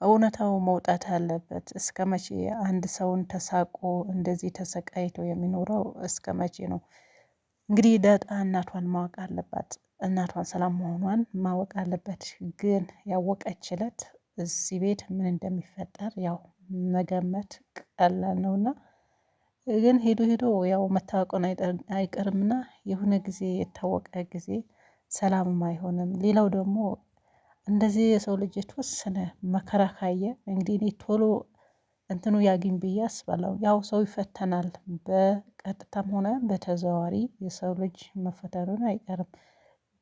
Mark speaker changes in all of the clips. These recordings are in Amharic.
Speaker 1: እውነታው መውጣት አለበት። እስከ መቼ አንድ ሰውን ተሳቆ እንደዚህ ተሰቃይቶ የሚኖረው እስከ መቼ ነው? እንግዲህ ዳጣ እናቷን ማወቅ አለባት። እናቷን ሰላም መሆኗን ማወቅ አለበት። ግን ያወቀች እለት እዚህ ቤት ምን እንደሚፈጠር ያው መገመት ቀላል ነውና ግን ሄዶ ሄዶ ያው መታወቁን አይቀርምና የሆነ ጊዜ የታወቀ ጊዜ ሰላምም አይሆንም። ሌላው ደግሞ እንደዚህ የሰው ልጅ የተወሰነ መከራ ካየ እንግዲህ እኔ ቶሎ እንትኑ ያግኝ ብዬ አስባለሁ። ያው ሰው ይፈተናል በቀጥታም ሆነ በተዘዋዋሪ የሰው ልጅ መፈተኑን አይቀርም።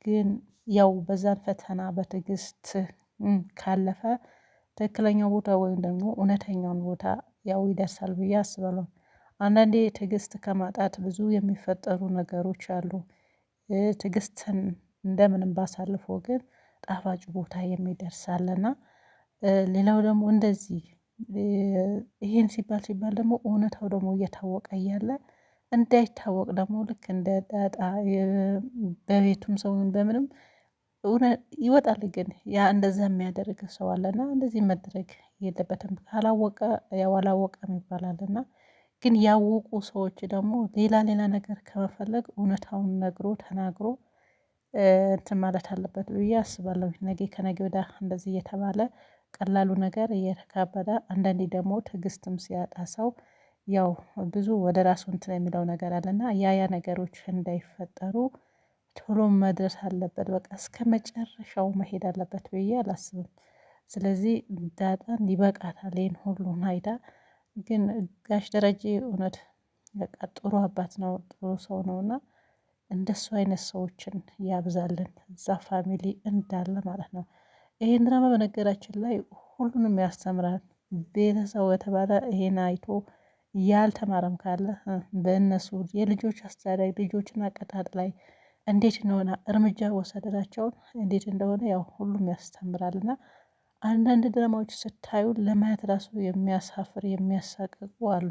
Speaker 1: ግን ያው በዛን ፈተና በትዕግስት ካለፈ ትክክለኛው ቦታ ወይም ደግሞ እውነተኛውን ቦታ ያው ይደርሳል ብዬ አስባለሁ። አንዳንዴ ትዕግስት ከማጣት ብዙ የሚፈጠሩ ነገሮች አሉ። ትዕግስትን እንደምንም ባሳልፎ ግን ጣፋጭ ቦታ የሚደርስ አለና ሌላው ደግሞ እንደዚህ ይሄን ሲባል ደግሞ እውነታው ደግሞ እየታወቀ እያለ እንዳይታወቅ ደግሞ ልክ እንደ ዳጣ በቤቱም ሰውን በምንም ይወጣል። ግን ያ እንደዛ የሚያደርግ ሰው አለና እንደዚህ መደረግ የለበትም። ካላወቀ ያው አላወቀም ይባላልና ግን ያወቁ ሰዎች ደግሞ ሌላ ሌላ ነገር ከመፈለግ እውነታውን ነግሮ ተናግሮ እንትን ማለት አለበት ብዬ አስባለሁ። ነገ ከነገ ወዲያ እንደዚህ እየተባለ ቀላሉ ነገር እየተካበደ አንዳንዴ ደግሞ ትዕግስትም ሲያጣ ሰው ያው ብዙ ወደ ራሱ እንትን የሚለው ነገር አለና ያ ነገሮች እንዳይፈጠሩ ቶሎ መድረስ አለበት። በቃ እስከመጨረሻው መሄድ አለበት ብዬ አላስብም። ስለዚህ ዳጣን ይበቃታል ይሄን ሁሉን አይታ ግን ጋሽ ደረጀ እውነት በቃ ጥሩ አባት ነው፣ ጥሩ ሰው ነውና እንደሱ አይነት ሰዎችን ያብዛልን እዛ ፋሚሊ እንዳለ ማለት ነው። ይሄን ድራማ በነገራችን ላይ ሁሉንም ያስተምራል። ቤተሰብ የተባለ ይሄን አይቶ ያልተማረም ካለ በእነሱ የልጆች አስተዳደግ ልጆችን አቀጣጥ ላይ እንዴት እንደሆነ እርምጃ ወሰደዳቸውን እንዴት እንደሆነ ያው ሁሉም ያስተምራል። እና አንዳንድ ድራማዎች ስታዩ ለማየት ራሱ የሚያሳፍር የሚያሳቅቁ አሉ።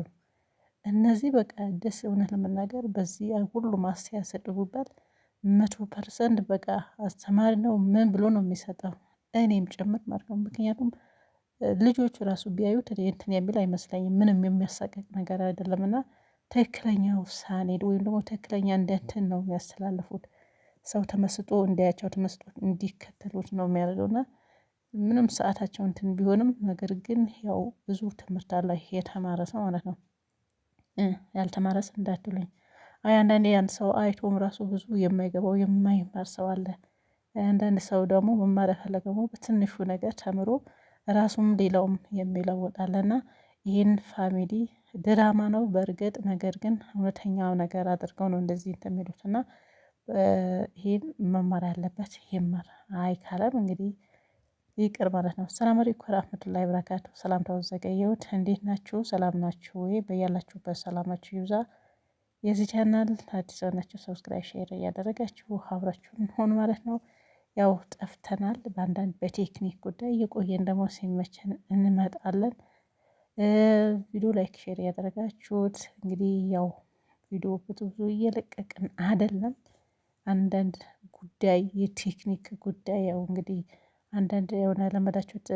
Speaker 1: እነዚህ በቃ ደስ እውነት ለመናገር በዚህ ሁሉ ማስተያየት ሰጥቡበት 100% በቃ አስተማሪ ነው ምን ብሎ ነው የሚሰጠው እኔም ጭምር ማለት ነው። ምክንያቱም ልጆቹ ራሱ ቢያዩት እኔ እንትን የሚል አይመስለኝም ምንም የሚያሳቅቅ ነገር አይደለም። እና ትክክለኛ ውሳኔ ወይም ደግሞ ትክክለኛ እንደ እንትን ነው የሚያስተላልፉት። ሰው ተመስጦ እንዲያያቸው ተመስጦ እንዲከተሉት ነው የሚያደርገው። እና ምንም ሰዓታቸው እንትን ቢሆንም ነገር ግን ያው ብዙ ትምህርት አለ የተማረ ሰው ማለት ነው። ያልተማረ ሰው እንዳትሉኝ። አይ አንዳንዴ ያን ሰው አይቶም ራሱ ብዙ የማይገባው የማይማር ሰው አለ። አንዳንድ ሰው ደግሞ መማር የፈለገው በትንሹ ነገር ተምሮ ራሱም ሌላውም የሚለውጥ አለና ይህን ፋሚሊ ድራማ ነው በእርግጥ ነገር ግን እውነተኛው ነገር አድርገው ነው እንደዚህ እንትን የሚሉት እና ይሄን መማር ያለበት ይማር። አይ ካለም እንግዲህ ይቅር ማለት ነው። ሰላም አለይኩም ወራህመቱላሂ ወበረካቱ። ሰላምታው ዘገየሁት። እንዴት ናችሁ? ሰላም ናችሁ ወይ? በያላችሁበት ሰላማችሁ ይብዛ። የዚህ ቻናል አዲስ ናችሁ ሰብስክራይብ ሼር እያደረጋችሁ አብራችሁን ሆኑ ማለት ነው። ያው ጠፍተናል በአንዳንድ በቴክኒክ ጉዳይ እየቆየን ደግሞ ሲመቸን እንመጣለን። ቪዲዮ ላይክ ሼር ያደረጋችሁት እንግዲህ ያው ቪዲዮ ብዙ እየለቀቅን አይደለም። አንዳንድ ጉዳይ የቴክኒክ ጉዳይ ያው እንግዲህ አንዳንድ የሆነ ለመዳችሁት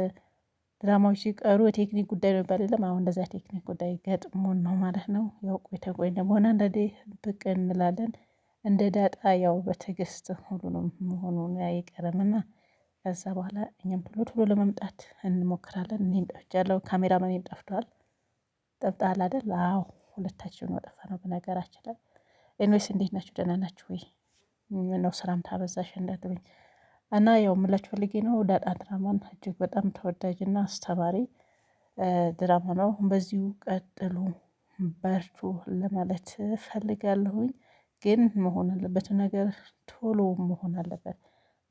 Speaker 1: ድራማዎች ሲቀሩ የቴክኒክ ጉዳይ ነው የሚባል የለም። አሁን እንደዛ ቴክኒክ ጉዳይ ገጥሞን ነው ማለት ነው። ያው ቆይተን ደግሞ አንዳንዴ ብቅ እንላለን። እንደ ዳጣ ያው በትዕግስት ሁሉንም መሆኑን አይቀርምና ከዛ በኋላ እኛም ቶሎ ቶሎ ለመምጣት እንሞክራለን። እኔም ጠፍቻለሁ ካሜራማኔም ጠፍቷል። ጠፍተሃል አይደል? አዎ ሁለታችን ነው የጠፋነው በነገራችን ላይ። ኤኒዌይስ እንዴት ናችሁ? ደህና ናችሁ ወይ? ምነው ሰላምታ አበዛሽ እንዳትሉኝ። እና ያው የምላችሁ ፈልጌ ነው ዳጣ ድራማን እጅግ በጣም ተወዳጅና አስተማሪ ድራማ ነው። በዚሁ ቀጥሉ በርቱ ለማለት ፈልጋለሁኝ። ግን መሆን አለበት ነገር ቶሎ መሆን አለበት።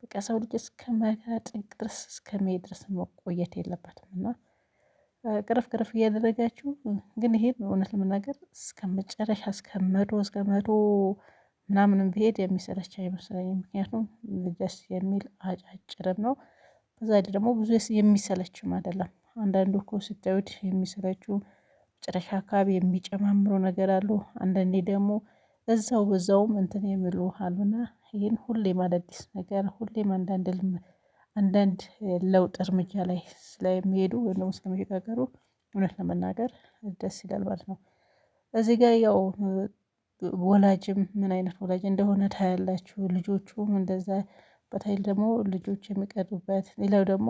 Speaker 1: በቃ ሰው ልጅ እስከ መከራ ጥግ ድረስ እስከሚሄድ ድረስ መቆየት የለበትም። እና ቅርፍ ቅርፍ እያደረጋችሁ ግን ይሄን እውነት ለመናገር እስከመጨረሻ እስከ መቶ ምናምንም ቢሄድ የሚሰለች አይመስለኝም። ምክንያቱም ደስ የሚል አጫጭርም ነው። በዛ ላይ ደግሞ ብዙ የሚሰለችም አይደለም። አንዳንዱ እኮ ስታዩት የሚሰለቹ መጨረሻ አካባቢ የሚጨማምሩ ነገር አሉ። አንዳንዴ ደግሞ እዛው በዛውም እንትን የሚሉ አሉና ይሄን ሁሌም አዳዲስ ነገር ሁሌም አንዳንድ አንዳንድ ለውጥ እርምጃ ላይ ስለሚሄዱ ወይም ደግሞ ስለሚሸጋገሩ እውነት ለመናገር ደስ ይላል ማለት ነው። እዚህ ጋር ያው ወላጅም ምን አይነት ወላጅ እንደሆነ ታያላችሁ። ልጆቹም እንደዛ በተለይ ደግሞ ልጆች የሚቀጡበት፣ ሌላው ደግሞ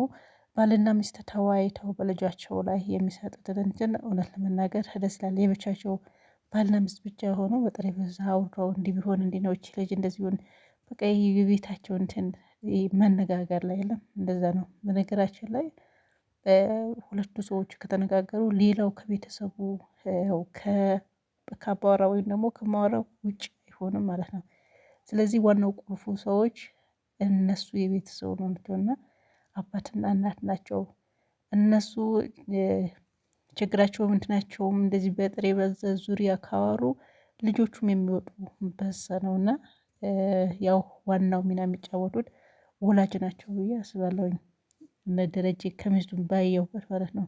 Speaker 1: ባልና ሚስት ተወያይተው በልጃቸው ላይ የሚሰጡትን እንትን እውነት ለመናገር ደስ ይላል። የብቻቸው ባልና ሚስት ብቻ ሆነው በጠረጴዛ አውርተው እንዲህ ቢሆን እንዲህ ነው እቺ ልጅ እንደዚህ ቢሆን በቃ የቤታቸው እንትን መነጋገር ላይ የለም። እንደዛ ነው። በነገራችን ላይ ሁለቱ ሰዎች ከተነጋገሩ ሌላው ከቤተሰቡ ያው ከአባወራ ወይም ደግሞ ከማወራው ውጭ አይሆንም ማለት ነው። ስለዚህ ዋናው ቁልፉ ሰዎች እነሱ የቤተሰቡ ነው እና አባትና እናት ናቸው። እነሱ ችግራቸውም እንትናቸውም እንደዚህ በጥሬ በዛ ዙሪያ ካወሩ ልጆቹም የሚወጡ በዛ ነው እና ያው ዋናው ሚና የሚጫወቱት ወላጅ ናቸው ብዬ አስባለሁኝ። እነ ደረጀ ከሚስቱም ባየሁበት ማለት ነው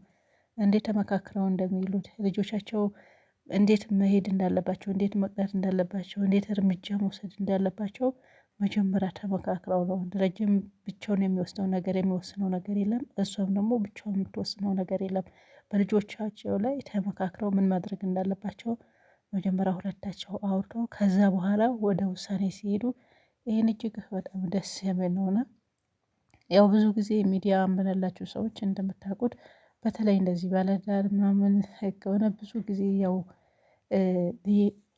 Speaker 1: እንዴት ተመካክረው እንደሚሉት ልጆቻቸው እንዴት መሄድ እንዳለባቸው፣ እንዴት መቅረት እንዳለባቸው፣ እንዴት እርምጃ መውሰድ እንዳለባቸው መጀመሪያ ተመካክረው ነው። ደረጀም ብቻውን የሚወስነው ነገር የለም። እሷም ደግሞ ብቻውን የምትወስነው ነገር የለም። በልጆቻቸው ላይ ተመካክረው ምን ማድረግ እንዳለባቸው መጀመሪያ ሁለታቸው አውርተው ከዛ በኋላ ወደ ውሳኔ ሲሄዱ ይህን እጅግ በጣም ደስ የሚል ነውና ያው ብዙ ጊዜ ሚዲያ የምንላቸው ሰዎች እንደምታውቁት በተለይ እንደዚህ ባለዳር ምናምን ከሆነ ብዙ ጊዜ ያው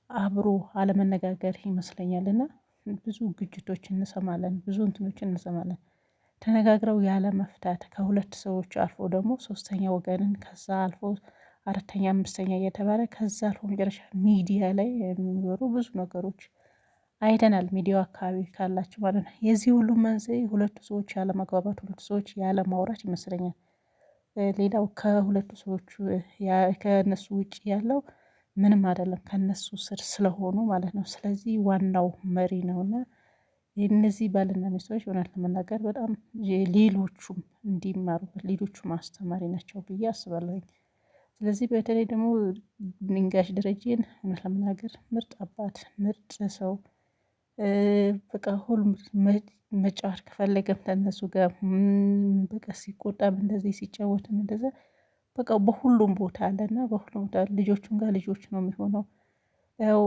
Speaker 1: አብሮ አለመነጋገር ይመስለኛል እና ብዙ ግጭቶች እንሰማለን፣ ብዙ እንትኖችን እንሰማለን። ተነጋግረው ያለ መፍታት ከሁለት ሰዎች አልፎ ደግሞ ሶስተኛ ወገንን ከዛ አልፎ አራተኛ አምስተኛ እየተባለ ከዛ አልፎ መጨረሻ ሚዲያ ላይ የሚወሩ ብዙ ነገሮች አይተናል። ሚዲያው አካባቢ ካላችሁ ማለት ነው። የዚህ ሁሉ መንስኤ ሁለቱ ሰዎች ያለመግባባት፣ ሁለቱ ሰዎች ያለማውራት ይመስለኛል። ሌላው ከሁለቱ ሰዎች ከእነሱ ውጭ ያለው ምንም አይደለም ከነሱ ስር ስለሆኑ ማለት ነው። ስለዚህ ዋናው መሪ ነውና የእነዚህ ባልና ሚስቶች እውነት ለመናገር በጣም ሌሎቹም እንዲማሩበት ሌሎቹም አስተማሪ ናቸው ብዬ አስባለሁኝ። ስለዚህ በተለይ ደግሞ ጋሽ ደረጀን እውነት ለመናገር ምርጥ አባት፣ ምርጥ ሰው በቃ ሁሉም መጫወት ከፈለገም ከእነሱ ጋር በቃ ሲቆጣም እንደዚህ ሲጫወትም እንደዛ በቃ በሁሉም ቦታ አለና በሁሉም ቦታ ልጆቹም ጋር ልጆች ነው የሚሆነው። ያው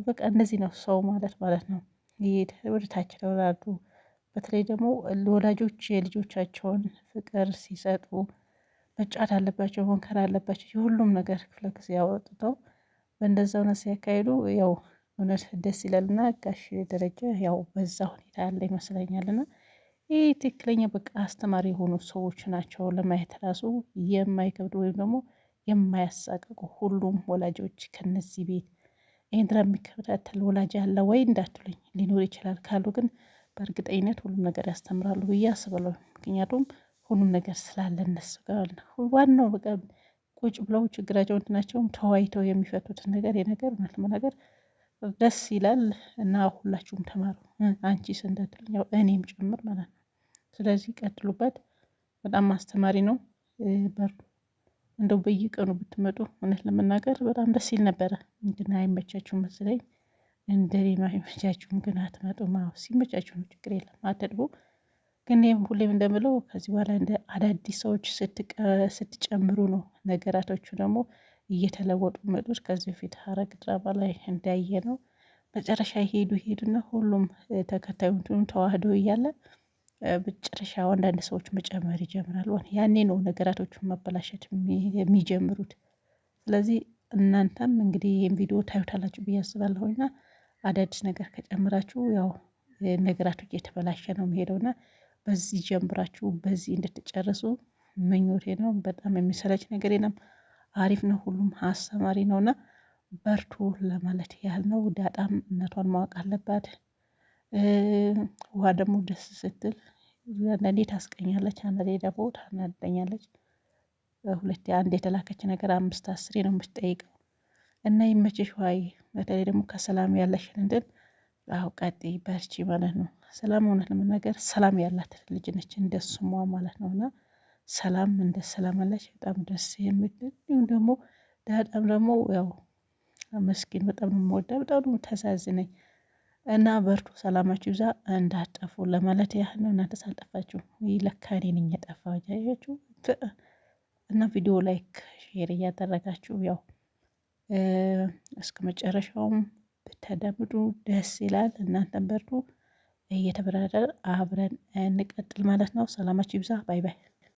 Speaker 1: በቃ እንደዚህ ነው ሰው ማለት ነው። ይሄድ ወደ ታች ለወላዱ በተለይ ደግሞ ለወላጆች የልጆቻቸውን ፍቅር ሲሰጡ መጫወት አለባቸው፣ መንከር አለባቸው። የሁሉም ነገር ክፍለ ጊዜ ያወጥተው በእንደዛ እውነት ሲያካሂዱ ያው እውነት ደስ ይላልና ጋሽ ደረጀ ያው በዛ ሁኔታ ያለ ይመስለኛልና ይህ ትክክለኛ በቃ አስተማሪ የሆኑ ሰዎች ናቸው። ለማየት ራሱ የማይከብዱ ወይም ደግሞ የማያሳቅቁ ሁሉም ወላጆች ከነዚህ ቤት ይህን ድራ የሚከታተል ወላጅ አለ ወይ እንዳትሉኝ፣ ሊኖር ይችላል። ካሉ ግን በእርግጠኝነት ሁሉም ነገር ያስተምራሉ ብዬ አስባለሁ። ምክንያቱም ሁሉም ነገር ስላለ እነሱ ጋር ዋናው በቃ ቁጭ ብለው ችግራቸው እንትናቸውም ተወያይተው የሚፈቱትን ነገር የነገር እውነት ለመናገር ደስ ይላል እና ሁላችሁም ተማሩ። አንቺስ እንዳትሉኝ ያው እኔም ጭምር ማለት ነው። ስለዚህ ቀጥሉበት፣ በጣም አስተማሪ ነው። በርዱ። እንደው በየቀኑ ብትመጡ እውነት ለመናገር በጣም ደስ ይል ነበረ። ግን አይመቻችሁም መሰለኝ። እንደኔ አይመቻችሁም ግን አትመጡም። አዎ ሲመቻችሁ ነው፣ ችግር የለም አትጥቡ። ግን ይህም ሁሌም እንደምለው ከዚህ በኋላ እንደ አዳዲስ ሰዎች ስትጨምሩ ነው ነገራቶቹ ደግሞ እየተለወጡ መጡት። ከዚህ በፊት ሐረግ ድራማ ላይ እንዳየ ነው መጨረሻ ሄዱና ሁሉም ተከታዩን ተዋህዶ እያለ መጨረሻው አንዳንድ ሰዎች መጨመር ይጀምራሉ። ያኔ ነው ነገራቶቹን መበላሸት የሚጀምሩት። ስለዚህ እናንተም እንግዲህ ይህን ቪዲዮ ታዩታላችሁ ብዬ አስባለሁና አዳዲስ ነገር ከጨምራችሁ ያው ነገራቶች እየተበላሸ ነው የሚሄደውና በዚህ ጀምራችሁ በዚህ እንድትጨርሱ ምኞቴ ነው። በጣም የሚሰለች ነገር የለም። አሪፍ ነው፣ ሁሉም አስተማሪ ነውና በርቱ ለማለት ያህል ነው። ዳጣም እናቷን ማወቅ አለባት። ውሃ ደግሞ ደስ ስትል አንዳንዴ ታስቀኛለች፣ አንዳንዴ ደግሞ ታናደኛለች። ሁለቴ አንድ የተላከች ነገር 5 10 ነው የምትጠይቀው እና ይመችሽ ዋይ። በተለይ ደግሞ ከሰላም ያለሽን እንትን አዎ ቀጥይ በርቺ ማለት ነው። ሰላም እውነት ለመናገር ሰላም ያላት ልጅ ነች እንደ ስሟ ማለት ነው። እና ሰላም እንደ ሰላም አለች በጣም ደስ የሚል እንዲሁም ደግሞ ዳጣም ደግሞ ያው መስኪን በጣም ነው የምወዳ፣ በጣም ነው የምታሳዝነኝ። እና በርቱ፣ ሰላማችሁ ይብዛ፣ እንዳጠፉ ለማለት ያህል ነው። እናንተ ሳልጠፋችሁ ለካ እኔ ነኝ የጠፋው ያያችሁ። እና ቪዲዮ ላይክ ሼር እያደረጋችሁ ያው እስከ መጨረሻውም ብታዳምጡ ደስ ይላል። እናንተን በርቱ፣ እየተበረረ አብረን እንቀጥል ማለት ነው። ሰላማችሁ ይብዛ። ባይ ባይ።